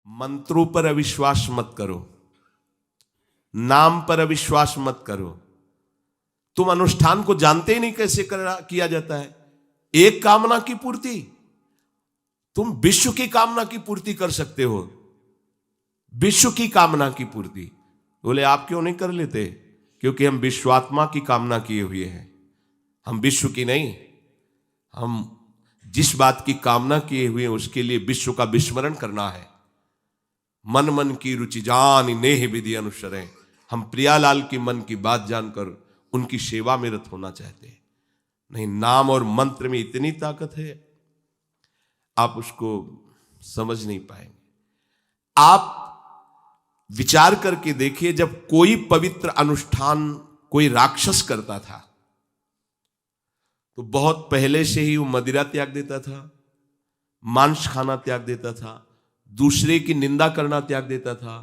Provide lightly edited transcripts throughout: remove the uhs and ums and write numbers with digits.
मंत्रों पर अविश्वास मत करो, नाम पर अविश्वास मत करो। तुम अनुष्ठान को जानते ही नहीं कैसे किया जाता है। एक कामना की पूर्ति, तुम विश्व की कामना की पूर्ति कर सकते हो, विश्व की कामना की पूर्ति। बोले आप क्यों नहीं कर लेते? क्योंकि हम विश्वात्मा की कामना किए हुए हैं, हम विश्व की नहीं। हम जिस बात की कामना किए हुए हैं उसके लिए विश्व का विस्मरण करना है। मन मन की रुचि जान नेह विधि अनुसरें। हम प्रियालाल की मन की बात जानकर उनकी सेवा में रत होना चाहते हैं। नहीं, नाम और मंत्र में इतनी ताकत है, आप उसको समझ नहीं पाएंगे। आप विचार करके देखिए, जब कोई पवित्र अनुष्ठान कोई राक्षस करता था तो बहुत पहले से ही वो मदिरा त्याग देता था, मांस खाना त्याग देता था, दूसरे की निंदा करना त्याग देता था,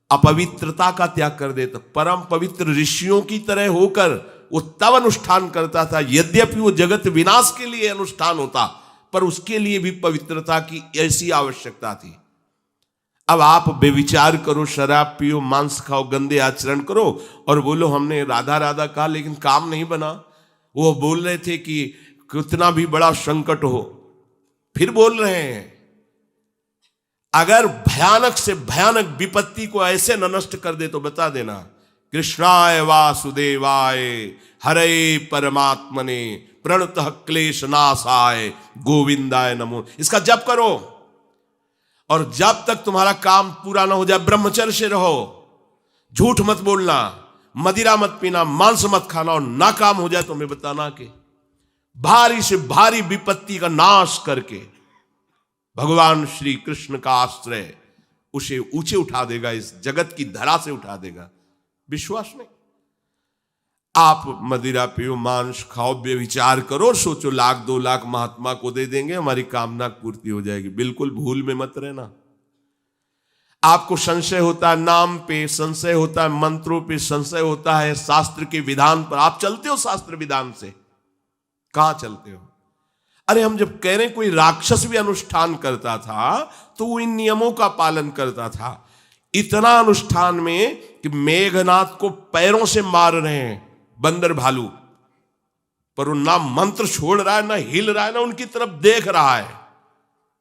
अपवित्रता का त्याग कर देता। परम पवित्र ऋषियों की तरह होकर वो तब अनुष्ठान करता था। यद्यपि वो जगत विनाश के लिए अनुष्ठान होता, पर उसके लिए भी पवित्रता की ऐसी आवश्यकता थी। अब आप बेविचार करो, शराब पियो, मांस खाओ, गंदे आचरण करो और बोलो हमने राधा राधा कहा लेकिन काम नहीं बना। वो बोल रहे थे कि कितना भी बड़ा संकट हो, फिर बोल रहे हैं। अगर भयानक से भयानक विपत्ति को ऐसे न नष्ट कर दे तो बता देना, कृष्णाय वासुदेवाय हरे परमात्मने प्रणतः क्लेश नाशाय गोविंदाय नमो। इसका जप करो और जब तक तुम्हारा काम पूरा ना हो जाए ब्रह्मचर्य से रहो। झूठ मत बोलना, मदिरा मत पीना, मांस मत खाना, और ना काम हो जाए तो मैं बताना कि भारी से भारी विपत्ति का नाश करके भगवान श्री कृष्ण का आश्रय उसे ऊंचे उठा देगा, इस जगत की धरा से उठा देगा। विश्वास नहीं? आप मदिरा पियो, मांस खाओ, बेविचार करो, सोचो लाख 2 लाख महात्मा को दे देंगे, हमारी कामना पूर्ति हो जाएगी। बिल्कुल भूल में मत रहना। आपको संशय होता है नाम पे, संशय होता है मंत्रों पे, संशय होता है शास्त्र के विधान पर। आप चलते हो शास्त्र विधान से? कहां चलते हो? अरे हम जब कह रहे कोई राक्षस भी अनुष्ठान करता था तो वो इन नियमों का पालन करता था। इतना अनुष्ठान में कि मेघनाथ को पैरों से मार रहे हैं बंदर भालू, पर वो ना मंत्र छोड़ रहा है, ना हिल रहा है, ना उनकी तरफ देख रहा है।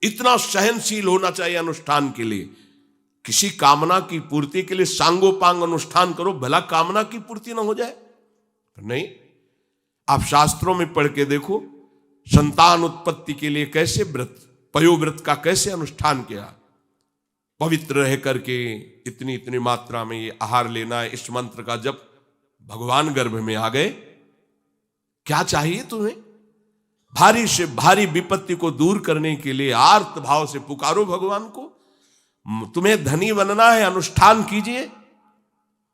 इतना सहनशील होना चाहिए अनुष्ठान के लिए। किसी कामना की पूर्ति के लिए सांगोपांग अनुष्ठान करो, भला कामना की पूर्ति ना हो जाए? नहीं। आप शास्त्रों में पढ़ के देखो, संतान उत्पत्ति के लिए कैसे व्रत, पयोव्रत का कैसे अनुष्ठान किया। पवित्र रह करके इतनी इतनी मात्रा में ये आहार लेना है, इस मंत्र का जब भगवान गर्भ में आ गए। क्या चाहिए तुम्हें? भारी से भारी विपत्ति को दूर करने के लिए आर्त भाव से पुकारो भगवान को। तुम्हें धनी बनना है, अनुष्ठान कीजिए।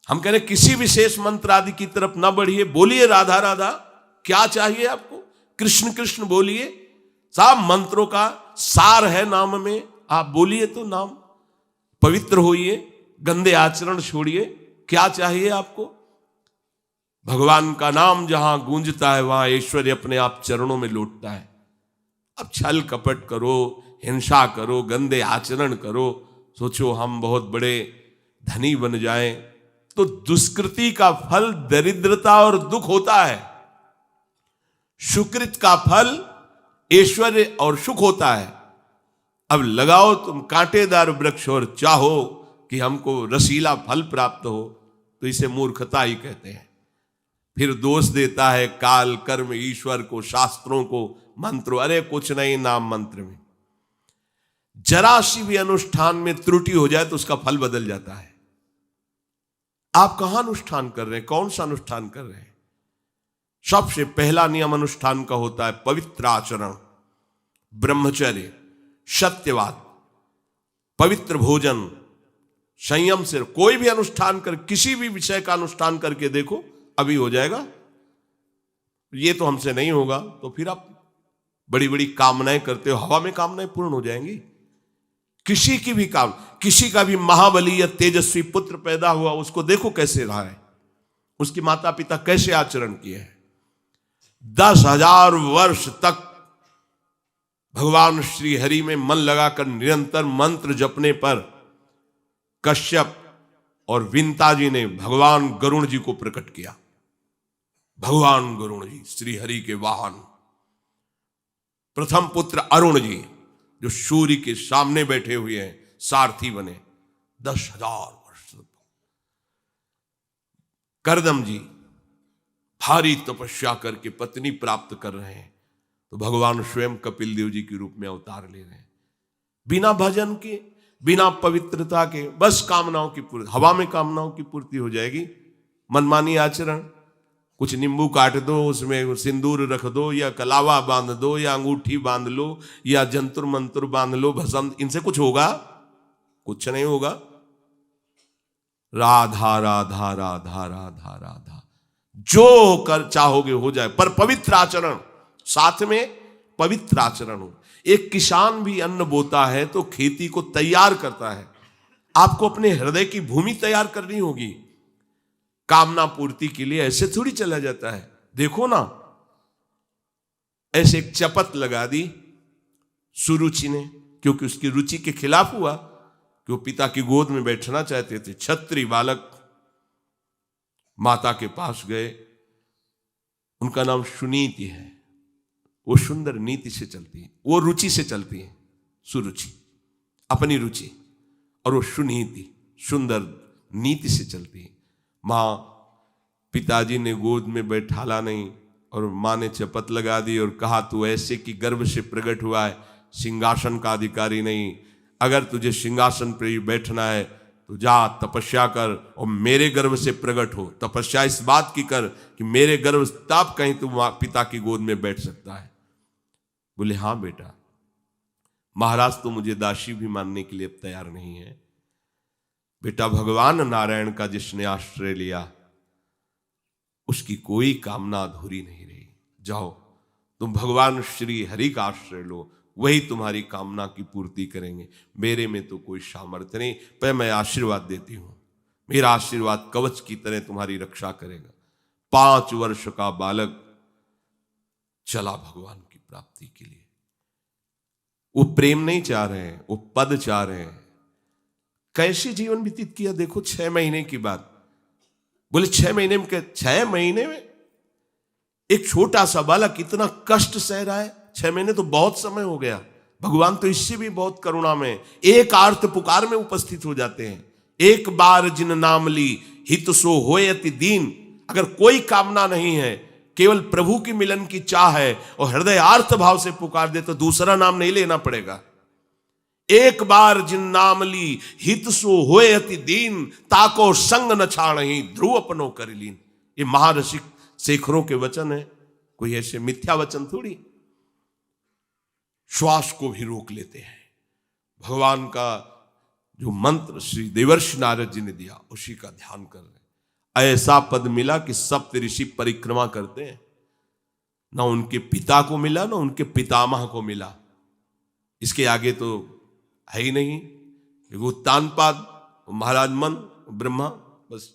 हम कह रहे किसी विशेष मंत्र आदि की तरफ ना बढ़िए, बोलिए राधा राधा। क्या चाहिए आपको? कृष्ण कृष्ण बोलिए। सब मंत्रों का सार है नाम में, आप बोलिए तो नाम। पवित्र होइए, गंदे आचरण छोड़िए। क्या चाहिए आपको? भगवान का नाम जहां गूंजता है वहां ऐश्वर्य अपने आप चरणों में लौटता है। अब छल कपट करो, हिंसा करो, गंदे आचरण करो, सोचो हम बहुत बड़े धनी बन जाएं, तो दुष्कृति का फल दरिद्रता और दुख होता है। सुकृत का फल ऐश्वर्य और सुख होता है। अब लगाओ तुम कांटेदार वृक्ष और चाहो कि हमको रसीला फल प्राप्त हो, तो इसे मूर्खता ही कहते हैं। फिर दोष देता है काल, कर्म, ईश्वर को, शास्त्रों को, मंत्रों। अरे कुछ नहीं, नाम मंत्र में जरा सी भी अनुष्ठान में त्रुटि हो जाए तो उसका फल बदल जाता है। आप कहां अनुष्ठान कर रहे हैं? कौन सा अनुष्ठान कर रहे हैं? सबसे पहला नियम अनुष्ठान का होता है पवित्र आचरण, ब्रह्मचर्य, सत्यवाद, पवित्र भोजन, संयम से। कोई भी अनुष्ठान कर, किसी भी विषय का अनुष्ठान करके देखो, अभी हो जाएगा। ये तो हमसे नहीं होगा, तो फिर आप बड़ी बड़ी कामनाएं करते हो, हवा में कामनाएं पूर्ण हो जाएंगी। किसी की भी किसी का भी महाबली या तेजस्वी पुत्र पैदा हुआ, उसको देखो कैसे रहा है, उसके माता पिता कैसे आचरण किए हैं। 10,000 वर्ष तक भगवान श्री हरि में मन लगाकर निरंतर मंत्र जपने पर कश्यप और विंता जी ने भगवान गरुण जी को प्रकट किया। भगवान गरुण जी श्री हरि के वाहन, प्रथम पुत्र अरुण जी जो सूर्य के सामने बैठे हुए हैं, सारथी बने 10,000 वर्ष। करदम जी भारी तपस्या करके पत्नी प्राप्त कर रहे हैं, तो भगवान स्वयं कपिल देव जी के रूप में अवतार ले रहे हैं। बिना भजन के, बिना पवित्रता के, बस कामनाओं की पूर्ति, हवा में कामनाओं की पूर्ति हो जाएगी। मनमानी आचरण, कुछ नींबू काट दो, उसमें सिंदूर रख दो, या कलावा बांध दो, या अंगूठी बांध लो, या जंतुर मंतुर बांध लो, भस्म, इनसे कुछ होगा? कुछ नहीं होगा। राधा राधा राधा राधा राधा, जो कर चाहोगे हो जाए, पर पवित्र आचरण, साथ में पवित्र आचरण हो। एक किसान भी अन्न बोता है तो खेती को तैयार करता है। आपको अपने हृदय की भूमि तैयार करनी होगी। कामना पूर्ति के लिए ऐसे थोड़ी चला जाता है। देखो ना, ऐसे एक चपत लगा दी सुरुचि ने, क्योंकि उसकी रुचि के खिलाफ हुआ कि वो पिता की गोद में बैठना चाहते थे। छत्री बालक माता के पास गए, उनका नाम सुनीति है। वो सुंदर नीति से चलती है, वो रुचि से चलती है, सुरुचि अपनी रुचि, और वो सुनीति सुंदर नीति से चलती है। माँ, पिताजी ने गोद में बैठाला नहीं, और माँ ने चपत लगा दी और कहा तू ऐसे कि गर्भ से प्रकट हुआ है, सिंहासन का अधिकारी नहीं। अगर तुझे सिंहासन पर ही बैठना है तो जा तपस्या कर और मेरे गर्भ से प्रकट हो। तपस्या इस बात की कर कि मेरे गर्भ, तब कहीं तू पिता की गोद में बैठ सकता है। बोले हाँ बेटा। महाराज तो मुझे दासी भी मानने के लिए अब तैयार नहीं है। बेटा, भगवान नारायण का जिसने आश्रय लिया उसकी कोई कामना अधूरी नहीं रही। जाओ तुम भगवान श्री हरि का आश्रय लो, वही तुम्हारी कामना की पूर्ति करेंगे। मेरे में तो कोई सामर्थ्य नहीं, पर मैं आशीर्वाद देती हूं। मेरा आशीर्वाद कवच की तरह तुम्हारी रक्षा करेगा। 5 वर्ष का बालक चला भगवान की प्राप्ति के लिए। वो प्रेम नहीं चाह रहे हैं, वो पद चाह रहे हैं। कैसे जीवन व्यतीत किया देखो। 6 महीने की बात। बोले 6 महीने में, 6 महीने में एक छोटा सा बालक इतना कष्ट सह रहा है। 6 महीने तो बहुत समय हो गया। भगवान तो इससे भी बहुत करुणा में एक आर्त पुकार में उपस्थित हो जाते हैं। एक बार जिन नाम ली हित सो होय अति दीन। अगर कोई कामना नहीं है, केवल प्रभु की मिलन की चाह है और हृदय आर्त भाव से पुकार दे, तो दूसरा नाम नहीं लेना पड़ेगा। एक बार जिन नाम ली हित सो होय अति दीन, ताको संग न छाणहि ध्रुव अपनो कर लीन। ये महाऋषि शेखरों के वचन है, कोई ऐसे मिथ्या वचन थोड़ी। श्वास को भी रोक लेते हैं। भगवान का जो मंत्र श्री देवर्षि नारद जी ने दिया उसी का ध्यान कर रहे हैं। ऐसा पद मिला कि सप्त ऋषि परिक्रमा करते हैं। ना उनके पिता को मिला, ना उनके पितामह को मिला। इसके आगे तो है ही नहीं। उत्तानपाद, महाराज मन, ब्रह्मा, बस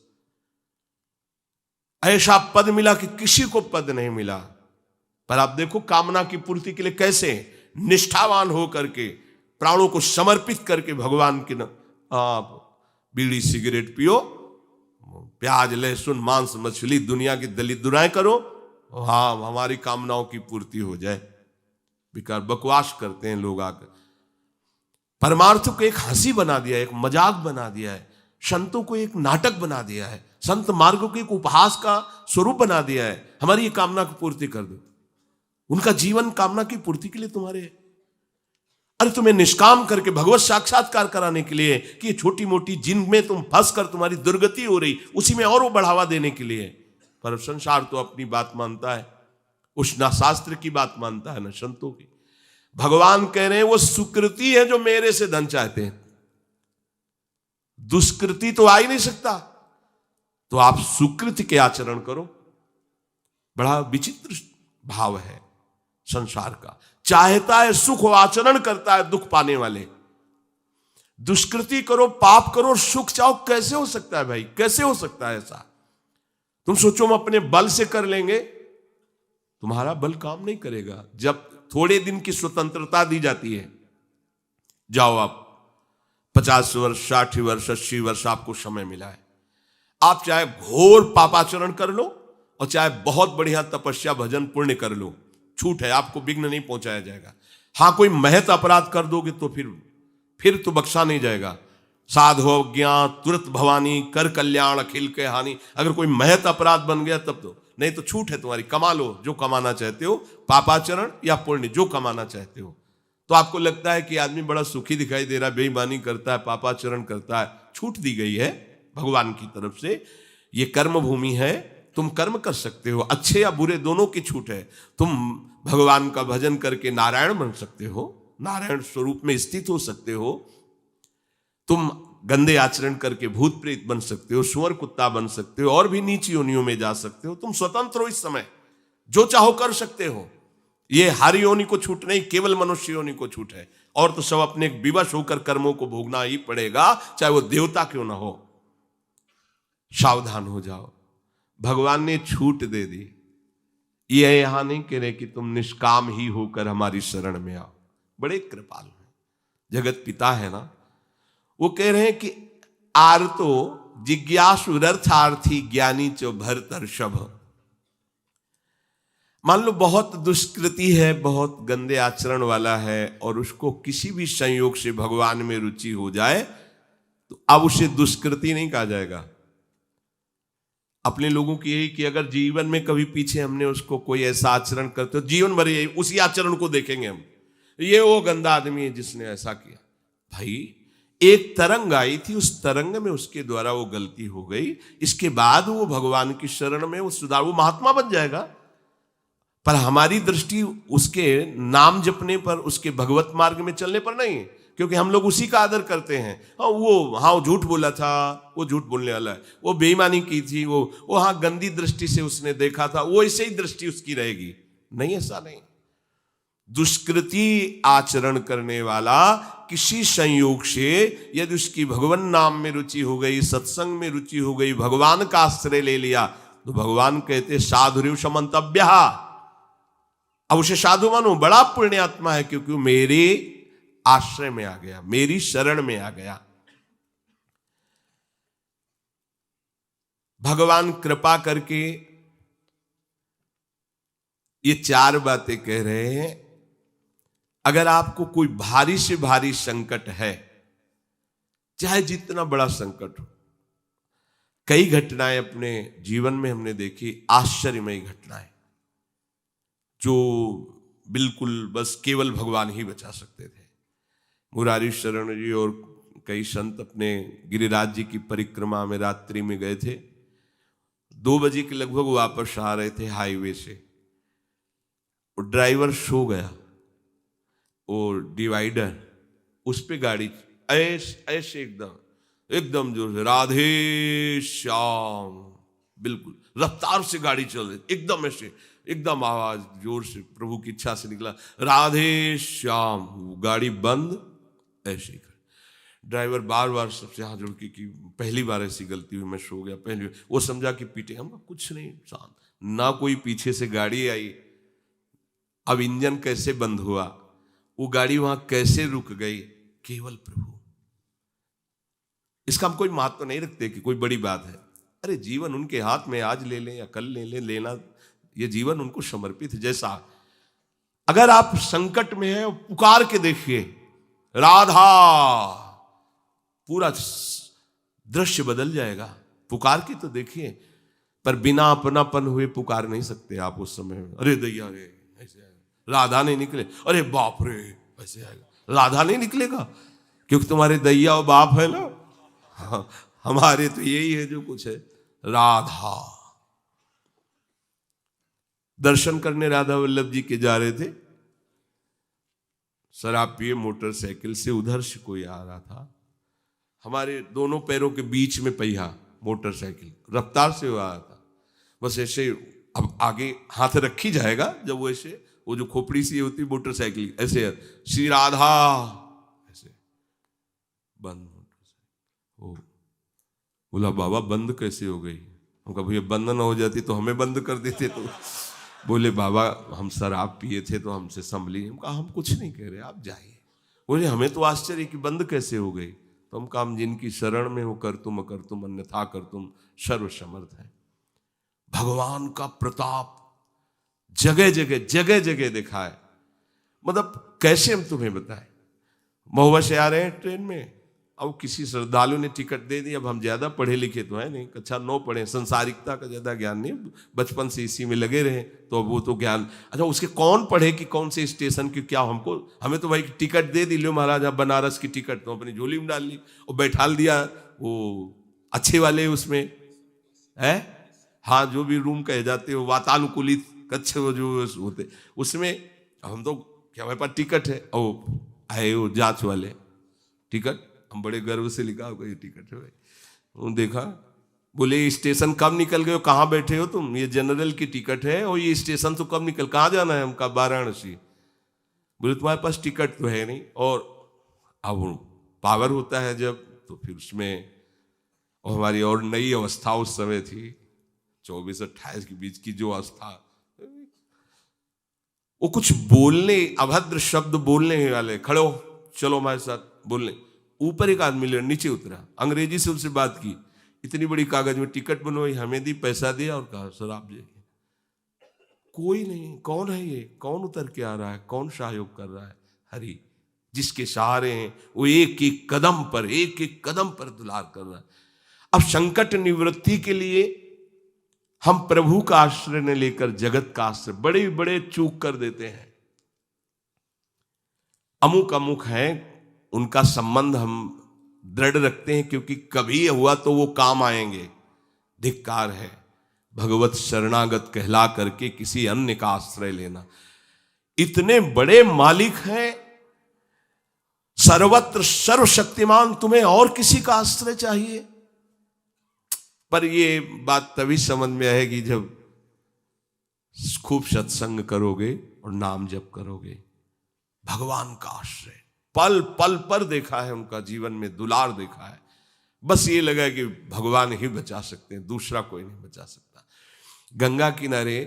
ऐसा पद मिला कि किसी को पद नहीं मिला। पर आप देखो कामना की पूर्ति के लिए कैसे निष्ठावान हो करके, प्राणों को समर्पित करके भगवान की आप बीड़ी सिगरेट पियो, प्याज लहसुन मांस मछली दुनिया की दलित दुराएं करो, हाँ हमारी कामनाओं की पूर्ति हो जाए। बेकार बकवास करते हैं लोग आकर। परमार्थ को एक हंसी बना दिया है, एक मजाक बना दिया है। संतों को एक नाटक बना दिया है। संत मार्ग को एक उपहास का स्वरूप बना दिया है। हमारी ये कामना की पूर्ति कर दो। उनका जीवन कामना की पूर्ति के लिए तुम्हारे है। अरे तुम्हें निष्काम करके भगवत साक्षात्कार कराने के लिए कि ये छोटी मोटी जिनमें तुम फंस कर तुम्हारी दुर्गति हो रही, उसी में और वो बढ़ावा देने के लिए। पर संसार तो अपनी बात मानता है, उस ना शास्त्र की बात मानता है ना संतों की। भगवान कह रहे हैं वो सुकृति है जो मेरे से धन चाहते हैं, दुष्कृति तो आ ही नहीं सकता। तो आप सुकृति के आचरण करो। बड़ा विचित्र भाव है संसार का। चाहता है सुख, आचरण करता है दुख पाने वाले। दुष्कृति करो, पाप करो, सुख चाहो, कैसे हो सकता है भाई? कैसे हो सकता है ऐसा? तुम सोचो हम अपने बल से कर लेंगे, तुम्हारा बल काम नहीं करेगा। जब थोड़े दिन की स्वतंत्रता दी जाती है, जाओ आप 50 वर्ष, 60 वर्ष, 80 वर्ष आपको समय मिला है। आप चाहे घोर पापाचरण कर लो और चाहे बहुत बढ़िया तपस्या भजन पुण्य कर लो, छूट है, आपको विघ्न नहीं पहुंचाया जाएगा। हाँ, कोई महत अपराध कर दोगे तो फिर तो बख्शा नहीं जाएगा। साधो ज्ञात तुरंत भवानी, कर कल्याण अखिल के हानि। अगर कोई महत अपराध बन गया तब तो, नहीं तो छूट है तुम्हारी, कमा लो जो कमाना चाहते हो, पापाचरण या पुण्य जो कमाना चाहते हो। तो आपको लगता है कि आदमी बड़ा सुखी दिखाई दे रहा है, बेईमानी करता है, पापाचरण करता है, छूट दी गई है भगवान की तरफ से। ये कर्म भूमि है, तुम कर्म कर सकते हो, अच्छे या बुरे दोनों की छूट है। तुम भगवान का भजन करके नारायण बन सकते हो, नारायण स्वरूप में स्थित हो सकते हो। तुम गंदे आचरण करके भूत प्रेत बन सकते हो, सुअर कुत्ता बन सकते हो, और भी नीची योनियों में जा सकते हो। तुम स्वतंत्र हो, इस समय जो चाहो कर सकते हो। ये हर योनि को छूट नहीं, केवल मनुष्य योनि को छूट है। और तो सब अपने विवश होकर कर्मों को भोगना ही पड़ेगा, चाहे वो देवता क्यों ना हो। सावधान हो जाओ, भगवान ने छूट दे दी। ये यहां नहीं कह रहे कि तुम निष्काम ही होकर हमारी शरण में आओ। बड़े कृपालु हैं, जगत पिता है ना। वो कह रहे हैं कि आर्तो जिज्ञासु रर्थार्थी ज्ञानी चो भरतर्षभ। मान लो बहुत दुष्कृति है, बहुत गंदे आचरण वाला है, और उसको किसी भी संयोग से भगवान में रुचि हो जाए तो अब उसे दुष्कृति नहीं कहा जाएगा। अपने लोगों की यही कि अगर जीवन में कभी पीछे हमने उसको कोई ऐसा आचरण करते हो, जीवन भर यही उसी आचरण को देखेंगे हम, ये वो गंदा आदमी है जिसने ऐसा किया। भाई, एक तरंग आई थी, उस तरंग में उसके द्वारा वो गलती हो गई, इसके बाद वो भगवान की शरण में वो सुधार, वो महात्मा बन जाएगा। पर हमारी दृष्टि उसके नाम जपने पर, उसके भगवत मार्ग में चलने पर नहीं, क्योंकि हम लोग उसी का आदर करते हैं। वो झूठ बोला था, वो झूठ बोलने वाला है, वो बेईमानी की थी, वो हाँ गंदी दृष्टि से उसने देखा था, वो ऐसे ही दृष्टि उसकी रहेगी। नहीं, ऐसा नहीं। दुष्कृति आचरण करने वाला किसी संयोग से यदि उसकी भगवान नाम में रुचि हो गई, सत्संग में रुचि हो गई, भगवान का आश्रय ले लिया, तो भगवान कहते साधुरिव समंतव्य। अब उसे साधु मानो, बड़ा पुण्यात्मा है, क्योंकि मेरे आश्रय में आ गया, मेरी शरण में आ गया। भगवान कृपा करके ये 4 बातें कह रहे हैं। अगर आपको कोई भारी से भारी संकट है, चाहे जितना बड़ा संकट हो, कई घटनाएं अपने जीवन में हमने देखी, आश्चर्यमयी घटनाएं, जो बिल्कुल बस केवल भगवान ही बचा सकते थे। मुरारी शरण जी और कई संत अपने गिरिराज जी की परिक्रमा में रात्रि में गए थे। 2 बजे के लगभग वापस आ रहे थे हाईवे से, और ड्राइवर सो गया, और डिवाइडर उस पे गाड़ी ऐसे एकदम जोर से, राधे श्याम, बिल्कुल रफ्तार से गाड़ी चल रही, एकदम ऐसे, एकदम आवाज जोर से प्रभु की इच्छा से निकला, राधे श्याम। गाड़ी बंद, ऐसे कर। ड्राइवर बार बार सबसे हाथ जोड़ के कि पहली बार ऐसी गलती हुई, मैं सो गया पहली बार। वो समझा कि पीटे हम, कुछ नहीं, शांत। ना कोई पीछे से गाड़ी आई, अब इंजन कैसे बंद हुआ, वो गाड़ी वहां कैसे रुक गई, केवल प्रभु। इसका हम कोई महत्व नहीं रखते कि कोई बड़ी बात है। अरे जीवन उनके हाथ में, आज ले लें या कल ले लें, लेना, ये जीवन उनको समर्पित है। जैसा अगर आप संकट में हैं, पुकार के देखिए राधा, पूरा दृश्य बदल जाएगा। पुकार के तो देखिए, पर बिना अपनापन हुए पुकार नहीं सकते आप उस समय। अरे दैया रे, ऐसे आएगा, राधा नहीं निकले, अरे बाप रे, ऐसे आएगा, राधा नहीं निकलेगा, क्योंकि तुम्हारे दैया और बाप है ना। हाँ, हमारे तो यही है जो कुछ है, राधा। दर्शन करने राधा वल्लभ जी के जा रहे थे, शराब पिए मोटरसाइकिल से, उधर से कोई आ रहा था, हमारे दोनों पैरों के बीच में पहिया, मोटरसाइकिल रफ्तार से आ रहा था, बस ऐसे। अब आगे हाथ रखी जाएगा जब वो ऐसे, वो जो खोपड़ी सी होती मोटरसाइकिल, ऐसे श्री राधा, ऐसे बंद मोटरसाइकिल। ओ बोला, बाबा बंद कैसे हो गई? हम कहा भैया बंद ना हो जाती तो हमें बंद कर देते। तो बोले बाबा हम शराब पिए थे तो हमसे संभली। हम कहा हम कुछ नहीं कह रहे, आप जाइए। बोले हमें तो आश्चर्य कि बंद कैसे हो गई। तुम काम जिनकी शरण में हो कर तुम अकर तुम अन्यथा कर तुम सर्व समर्थ है। भगवान का प्रताप जगह जगह देखा है। मतलब कैसे हम तुम्हें बताएं। महुआ से आ रहे हैं ट्रेन में, अब किसी श्रद्धालु ने टिकट दे दी। अब हम ज्यादा पढ़े लिखे तो है नहीं, कक्षा 9 पढ़े, संसारिकता का ज्यादा ज्ञान नहीं, बचपन से इसी में लगे रहे, तो अब वो तो ज्ञान। अच्छा, उसके कौन पढ़े कि कौन से स्टेशन की क्या, हमें तो भाई टिकट दे दी, लो महाराज आप बनारस की टिकट, तो अपनी झोली में डाल ली और बैठा दिया वो अच्छे वाले उसमें है, हाँ जो भी रूम कहे जाते हो वातानुकूलित कक्ष जो होते उसमें। हम तो क्या हमारे पास टिकट है, ओ आए वो जांच वाले टिकट, हम बड़े गर्व से लिखा होगा ये टिकट है भाई। उन्होंने देखा, बोले स्टेशन कब निकल गए हो, कहाँ बैठे हो तुम, ये जनरल की टिकट है और ये स्टेशन तो कब निकल, कहाँ जाना है हमका, वाराणसी। बोले तुम्हारे पास टिकट तो है नहीं। और अब पावर होता है जब, तो फिर उसमें, और हमारी और नई अवस्था उस समय थी 24-28 के बीच की जो अवस्था, वो कुछ बोलने, अभद्र शब्द बोलने वाले, खड़े हो चलो हमारे साथ बोलने। ऊपर एक आदमी ले नीचे उतरा, अंग्रेजी से उनसे बात की, इतनी बड़ी कागज में टिकट बनवाई, हमें दी, पैसा दिया और कहा सर आप जाइए। कोई नहीं, कौन है ये, कौन उतर के आ रहा है, कौन सहयोग कर रहा है, हरि जिसके सहारे हैं वो एक एक कदम पर दुलार कर रहा है। अब संकट निवृत्ति के लिए हम प्रभु का आश्रय न लेकर जगत का आश्रय बड़े बड़े चूक कर देते हैं। अमुक है, उनका संबंध हम दृढ़ रखते हैं क्योंकि कभी हुआ तो वो काम आएंगे। धिक्कार है भगवत शरणागत कहला करके किसी अन्य का आश्रय लेना। इतने बड़े मालिक हैं, सर्वत्र सर्वशक्तिमान, तुम्हें और किसी का आश्रय चाहिए? पर ये बात तभी समझ में आएगी जब खूब सत्संग करोगे और नाम जप करोगे। भगवान का आश्रय पल पल पर देखा है, उनका जीवन में दुलार देखा है। बस ये लगा कि भगवान ही बचा सकते हैं, दूसरा कोई नहीं बचा सकता। गंगा किनारे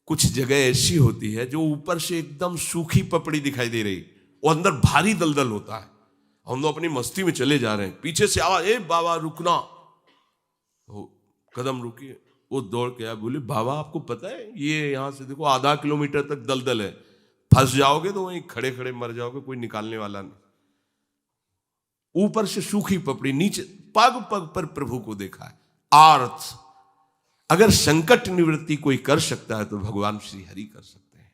कुछ जगह ऐसी होती है जो ऊपर से एकदम सूखी पपड़ी दिखाई दे रही, वो अंदर भारी दलदल होता है। हम लोग अपनी मस्ती में चले जा रहे हैं, पीछे से आवाज, ए बाबा रुकना, कदम रुकिए। वो दौड़ के आया, बोले बाबा आपको पता है ये यहां से देखो आधा किलोमीटर तक दलदल है, फंस जाओगे तो वहीं खड़े खड़े मर जाओगे, कोई निकालने वाला नहीं। ऊपर से सूखी पपड़ी, नीचे पग पग पर प्रभु को देखा है। आर्थ, अगर संकट निवृत्ति कोई कर सकता है तो भगवान श्री हरि कर सकते हैं।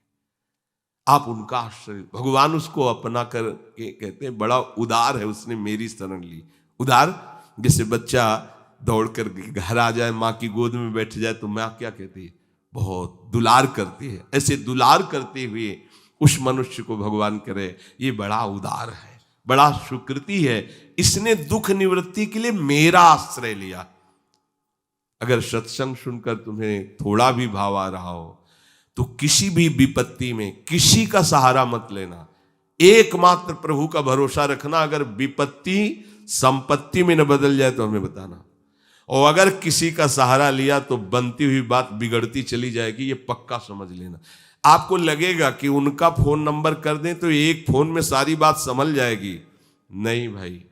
आप उनका आश्रय, भगवान उसको अपना कर के कहते हैं बड़ा उदार है, उसने मेरी शरण ली। उदार, जैसे बच्चा दौड़कर घर आ जाए, माँ की गोद में बैठ जाए तो माँ क्या कहती है, बहुत दुलार करती है। ऐसे दुलार करते हुए उस मनुष्य को भगवान करे ये बड़ा उदार है, बड़ा सुकृति है, इसने दुख निवृत्ति के लिए मेरा आश्रय लिया। अगर सत्संग सुनकर तुम्हें थोड़ा भी भाव आ रहा हो तो किसी भी विपत्ति में किसी का सहारा मत लेना, एकमात्र प्रभु का भरोसा रखना। अगर विपत्ति संपत्ति में न बदल जाए तो हमें बताना, और अगर किसी का सहारा लिया तो बनती हुई बात बिगड़ती चली जाएगी, ये पक्का समझ लेना। आपको लगेगा कि उनका फोन नंबर कर दें तो एक फोन में सारी बात संभल जाएगी, नहीं भाई,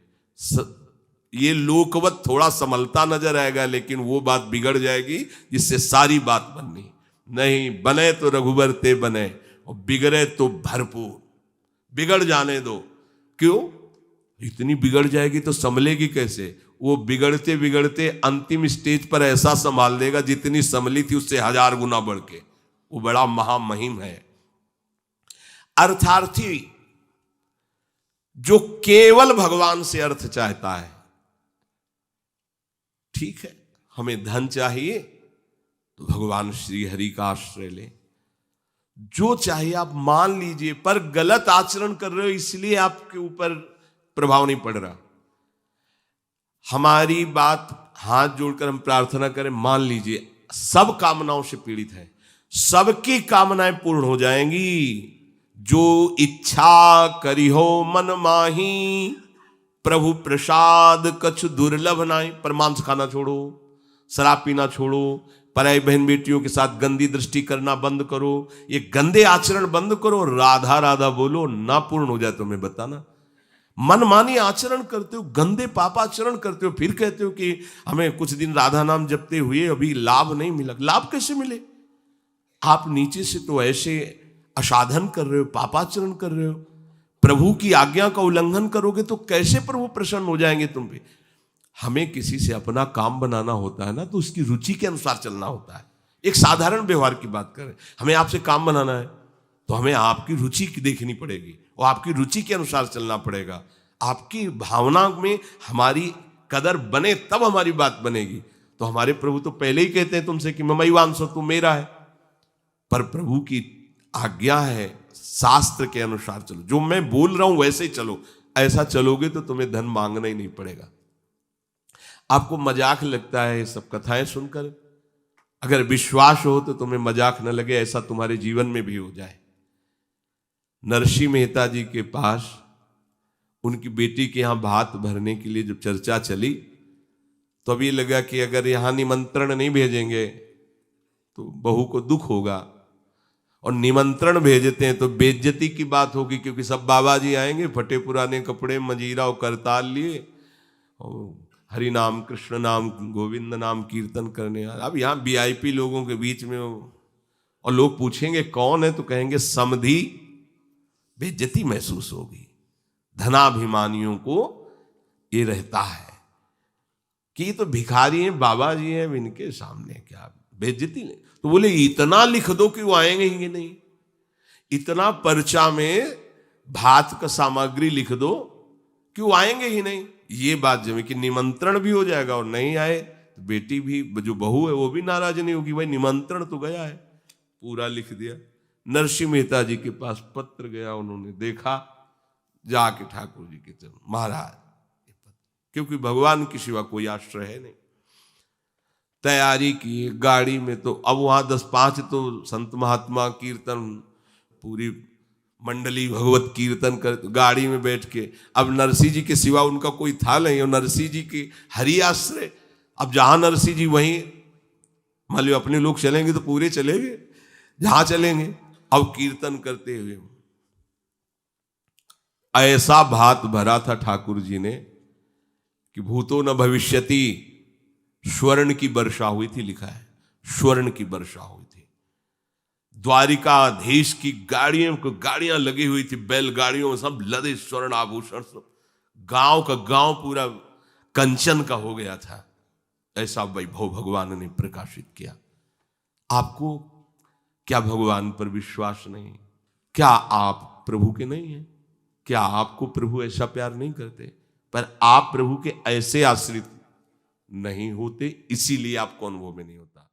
ये लोकवत थोड़ा संभलता नजर आएगा, लेकिन वो बात बिगड़ जाएगी जिससे सारी बात बननी नहीं। बने तो रघुबर ते बने और बिगड़े तो भरपूर, बिगड़ जाने दो। क्यों? इतनी बिगड़ जाएगी तो संभलेगी कैसे? वो बिगड़ते बिगड़ते अंतिम स्टेज पर ऐसा संभाल देगा जितनी संभली थी उससे 1000 गुना बढ़ के। वो बड़ा महामहिम है। अर्थार्थी जो केवल भगवान से अर्थ चाहता है, ठीक है, हमें धन चाहिए तो भगवान श्री हरि का आश्रय ले, जो चाहिए आप मान लीजिए, पर गलत आचरण कर रहे हो इसलिए आपके ऊपर प्रभाव नहीं पड़ रहा। हमारी बात हाथ जोड़कर हम प्रार्थना करें, मान लीजिए सब कामनाओं से पीड़ित है, सबकी कामनाएं पूर्ण हो जाएंगी। जो इच्छा करी हो मन माही, प्रभु प्रसाद कछु दुर्लभ नाई। पर मांस खाना छोड़ो, शराब पीना छोड़ो, पराई बहन बेटियों के साथ गंदी दृष्टि करना बंद करो, ये गंदे आचरण बंद करो, राधा राधा बोलो, ना पूर्ण हो जाए तो मैं बताना। मनमानी आचरण करते हो, गंदे पापाचरण करते हो, फिर कहते हो कि हमें कुछ दिन राधा नाम जपते हुए अभी लाभ नहीं मिला। लाभ कैसे मिले? आप नीचे से तो ऐसे असाधन कर रहे हो, पापाचरण कर रहे हो, प्रभु की आज्ञा का उल्लंघन करोगे तो कैसे प्रभु प्रसन्न हो जाएंगे तुम पे? हमें किसी से अपना काम बनाना होता है ना, तो उसकी रुचि के अनुसार चलना होता है। एक साधारण व्यवहार की बात करें, हमें आपसे काम बनाना है तो हमें आपकी रुचि देखनी पड़ेगी और आपकी रुचि के अनुसार चलना पड़ेगा। आपकी भावना में हमारी कदर बने तब हमारी बात बनेगी। तो हमारे प्रभु तो पहले ही कहते हैं तुमसे कि ममैवांश तू मेरा है, पर प्रभु की आज्ञा है शास्त्र के अनुसार चलो, जो मैं बोल रहा हूं वैसे ही चलो। ऐसा चलोगे तो तुम्हें धन मांगना ही नहीं पड़ेगा। आपको मजाक लगता है ये सब कथाएं सुनकर, अगर विश्वास हो तो तुम्हें मजाक न लगे, ऐसा तुम्हारे जीवन में भी हो जाए। नरसिंह मेहता जी के पास उनकी बेटी के यहां भात भरने के लिए जब चर्चा चली तो अब ये लगा कि अगर यहां निमंत्रण नहीं भेजेंगे तो बहू को दुख होगा, और निमंत्रण भेजते हैं तो बेइज्जती की बात होगी, क्योंकि सब बाबा जी आएंगे फटे पुराने कपड़े, मंजीरा और करताल लिए, और हरि नाम कृष्ण नाम गोविंद नाम कीर्तन करने। अब यहाँ वीआईपी लोगों के बीच में और लोग पूछेंगे कौन है, तो कहेंगे समधी, बेइज्जती महसूस होगी। धनाभिमानियों को ये रहता है कि ये तो भिखारी हैं, बाबा जी हैं, इनके सामने क्या बेइज्जती नहीं। तो बोले इतना लिख दो कि वो आएंगे ही नहीं, इतना पर्चा में भात का सामग्री लिख दो कि वो आएंगे ही नहीं। ये बात जमे कि निमंत्रण भी हो जाएगा और नहीं आए तो बेटी भी, जो बहू है वो भी नाराज नहीं होगी, भाई निमंत्रण तो गया है, पूरा लिख दिया। नरसिंह मेहता जी के पास पत्र गया, उन्होंने देखा, जाके ठाकुर जी के चरण, महाराज, क्योंकि भगवान के सिवा कोई आश्रय है नहीं। तैयारी की गाड़ी में, तो अब वहां 10-5 तो संत महात्मा कीर्तन, पूरी मंडली भगवत कीर्तन कर, गाड़ी में बैठ के, अब नरसिंह जी के सिवा उनका कोई था नहीं, और नरसिंह जी की हरि आश्रय। अब जहां नरसिंह जी वहीं, मान लो अपने लोग चलेंगे तो पूरे चलेंगे, जहां चलेंगे। अब कीर्तन करते हुए ऐसा भात भरा था ठाकुर जी ने कि भूतो न भविष्यति, स्वर्ण की वर्षा हुई थी, लिखा है स्वर्ण की वर्षा हुई थी। द्वारिकाधीश की गाड़ियां लगी हुई थी, बैलगाड़ियों में सब लदे स्वर्ण आभूषण, सब गांव का गांव पूरा कंचन का हो गया था। ऐसा वैभव भगवान ने प्रकाशित किया। आपको क्या भगवान पर विश्वास नहीं? क्या आप प्रभु के नहीं हैं? क्या आपको प्रभु ऐसा प्यार नहीं करते? पर आप प्रभु के ऐसे आश्रित नहीं होते, इसीलिए आपको अनुभव में नहीं होता।